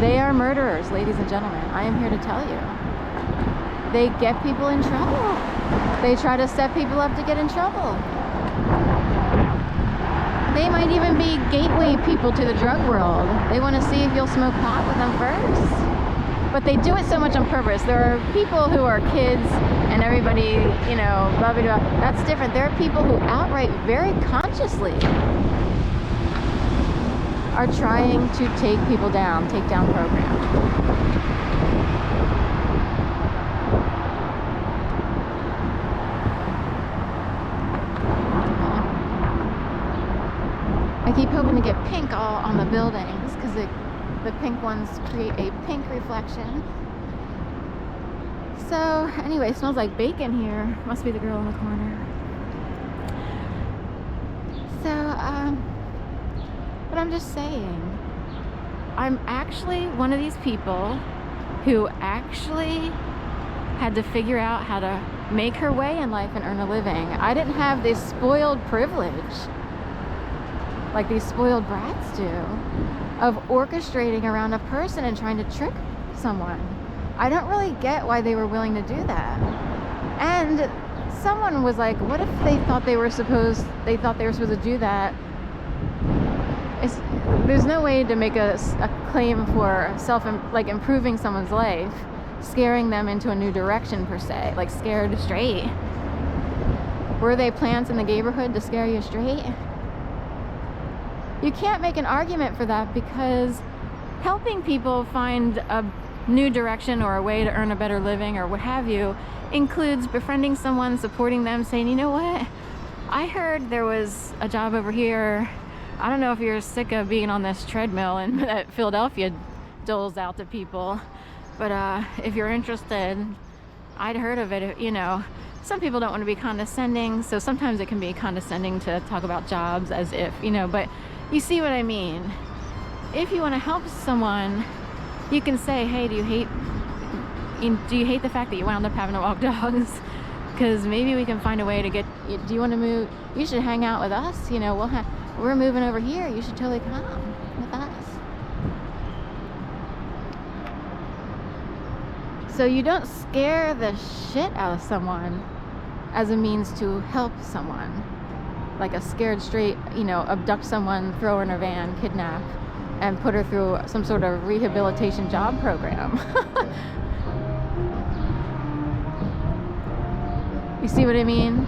They are murderers, ladies and gentlemen. I am here to tell you. They get people in trouble. They try to set people up to get in trouble. They might even be gateway people to the drug world. They want to see if you'll smoke pot with them first. But they do it so much on purpose. There are people who are kids and everybody, you know, blah, blah, blah. That's different. There are people who outright, very consciously, are trying to take people down, take down programs. I keep hoping to get pink all on the buildings because the pink ones create a pink reflection. So anyway, it smells like bacon here. Must be the girl in the corner. So, but I'm just saying, I'm actually one of these people who actually had to figure out how to make her way in life and earn a living. I didn't have this spoiled privilege like these spoiled brats do, of orchestrating around a person and trying to trick someone. I don't really get why they were willing to do that. And someone was like, what if they thought they were supposed to do that? There's no way to make a claim for improving someone's life, scaring them into a new direction per se, like scared straight. Were they plants in the neighborhood to scare you straight? You can't make an argument for that, because helping people find a new direction or a way to earn a better living or what have you includes befriending someone, supporting them, saying, you know what, I heard there was a job over here. I don't know if you're sick of being on this treadmill and that Philadelphia doles out to people, but if you're interested, I'd heard of it. You know, some people don't want to be condescending, so sometimes it can be condescending to talk about jobs as if, you know, but you see what I mean. If you want to help someone, you can say, hey, do you hate the fact that you wound up having to walk dogs? Because maybe we can find a way to get, do you want to move? You should hang out with us. You know, we're moving over here. You should totally come with us. So you don't scare the shit out of someone as a means to help someone. Like a scared straight, you know, abduct someone, throw her in a van, kidnap, and put her through some sort of rehabilitation job program. You see what I mean?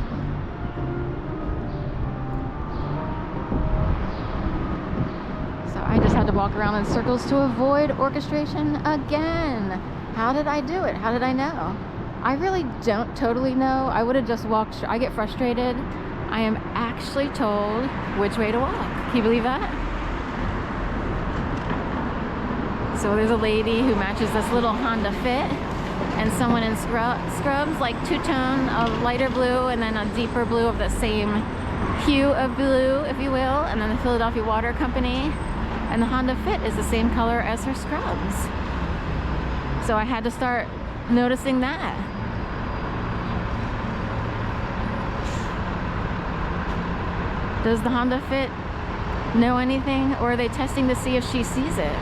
So I just had to walk around in circles to avoid orchestration again. How did I do it? How did I know? I really don't totally know. I would have just walked. I get frustrated. I am actually told which way to walk. Can you believe that? So there's a lady who matches this little Honda Fit, and someone in scrubs, like two-tone of lighter blue and then a deeper blue of the same hue of blue, if you will, and then the Philadelphia Water Company, and the Honda Fit is the same color as her scrubs. So I had to start noticing that. Does the Honda Fit know anything, or are they testing to see if she sees it?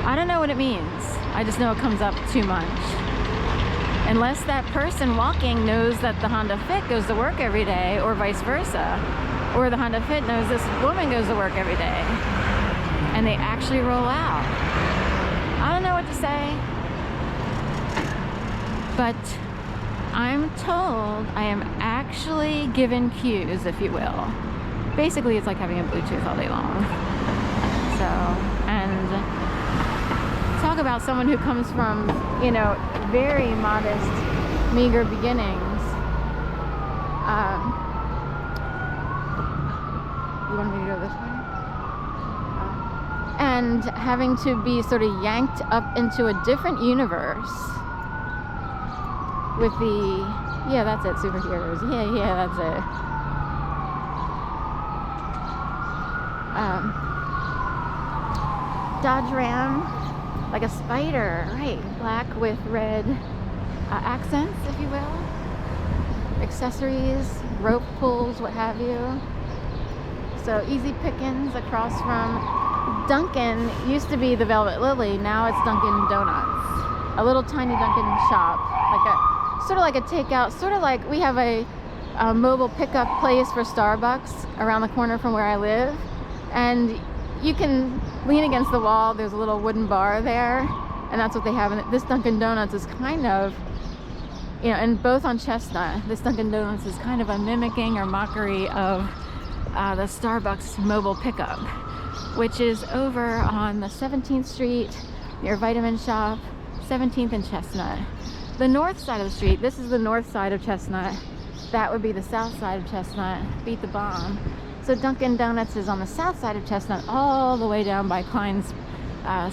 I don't know what it means. I just know it comes up too much. Unless that person walking knows that the Honda Fit goes to work every day, or vice versa. Or the Honda Fit knows this woman goes to work every day. And they actually roll out. I don't know what to say. But I'm told I am actually given cues, if you will. Basically, it's like having a Bluetooth all day long. So, and talk about someone who comes from, you know, very modest, meager beginnings. You want me to go this way? And having to be sort of yanked up into a different universe with the, yeah, that's it, superheroes. Yeah, that's it. Dodge Ram, like a spider, right? Black with red accents, if you will. Accessories, rope pulls, what have you. So easy pickings across from Dunkin' used to be the Velvet Lily, now it's Dunkin' Donuts. A little tiny Dunkin' shop, sort of like a takeout, sort of like we have a mobile pickup place for Starbucks around the corner from where I live, and you can lean against the wall. There's a little wooden bar there, and that's what they have. And this Dunkin' Donuts is kind of, and both on Chestnut, this Dunkin' Donuts is kind of a mimicking or mockery of the Starbucks mobile pickup, which is over on the 17th Street near Vitamin Shop, 17th and Chestnut. The north side of the street, this is the north side of Chestnut. That would be the south side of Chestnut. Beat the bomb. So Dunkin' Donuts is on the south side of Chestnut, all the way down by Klein's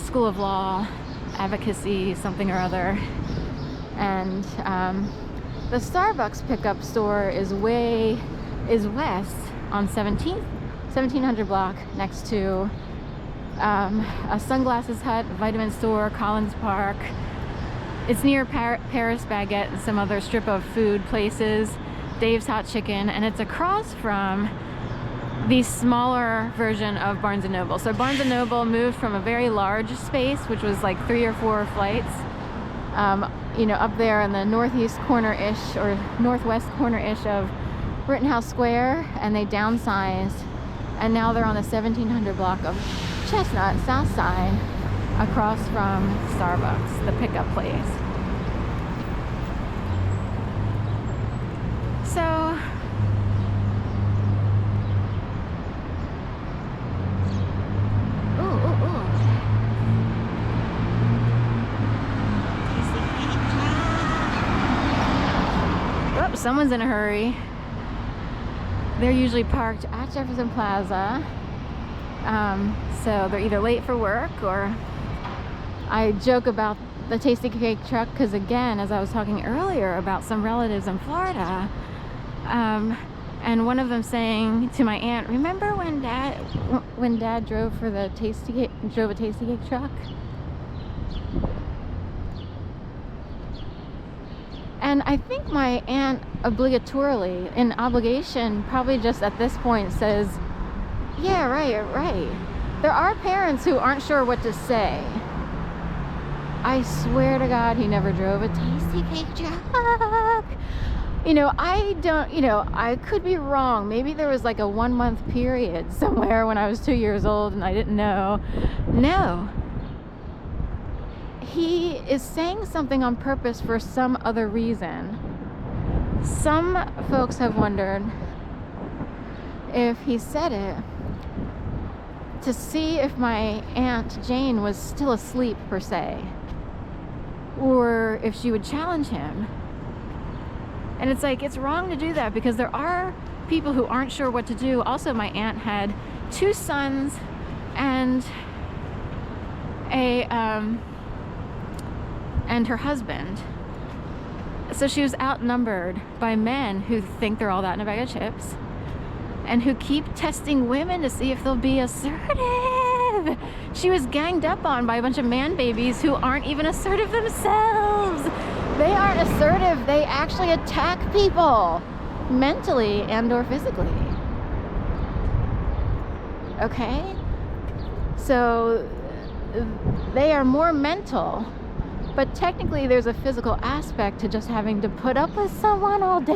School of Law, Advocacy, something or other. And the Starbucks pickup store is west on 1700 block, next to a sunglasses hut, vitamin store, Collins Park. It's near Paris Baguette and some other strip of food places, Dave's Hot Chicken, and it's across from the smaller version of Barnes & Noble. So Barnes & Noble moved from a very large space, which was like 3 or 4 flights, up there in the northeast corner-ish or northwest corner-ish of Rittenhouse Square, and they downsized, and now they're on the 1700 block of Chestnut, south side, across from Starbucks, the pickup place. So someone's in a hurry. They're usually parked at Jefferson Plaza, so they're either late for work, or I joke about the Tasty Cake truck because, again, as I was talking earlier about some relatives in Florida, and one of them saying to my aunt, "Remember when Dad drove a Tasty Cake truck?" And I think my aunt obligatorily, in obligation, probably just at this point says, "Yeah, right. There are parents who aren't sure what to say." I swear to God, he never drove a Tasty Cake truck. I could be wrong. Maybe there was like a 1-month period somewhere when I was 2 years old and I didn't know. No. He is saying something on purpose for some other reason. Some folks have wondered if he said it to see if my Aunt Jane was still asleep, per se, or if she would challenge him. And it's like, it's wrong to do that because there are people who aren't sure what to do. Also, my aunt had 2 sons and and her husband. So she was outnumbered by men who think they're all that in a bag of chips and who keep testing women to see if they'll be assertive. She was ganged up on by a bunch of man babies who aren't even assertive themselves. They aren't assertive. They actually attack people mentally and or physically. Okay? So they are more mental, but technically there's a physical aspect to just having to put up with someone all day.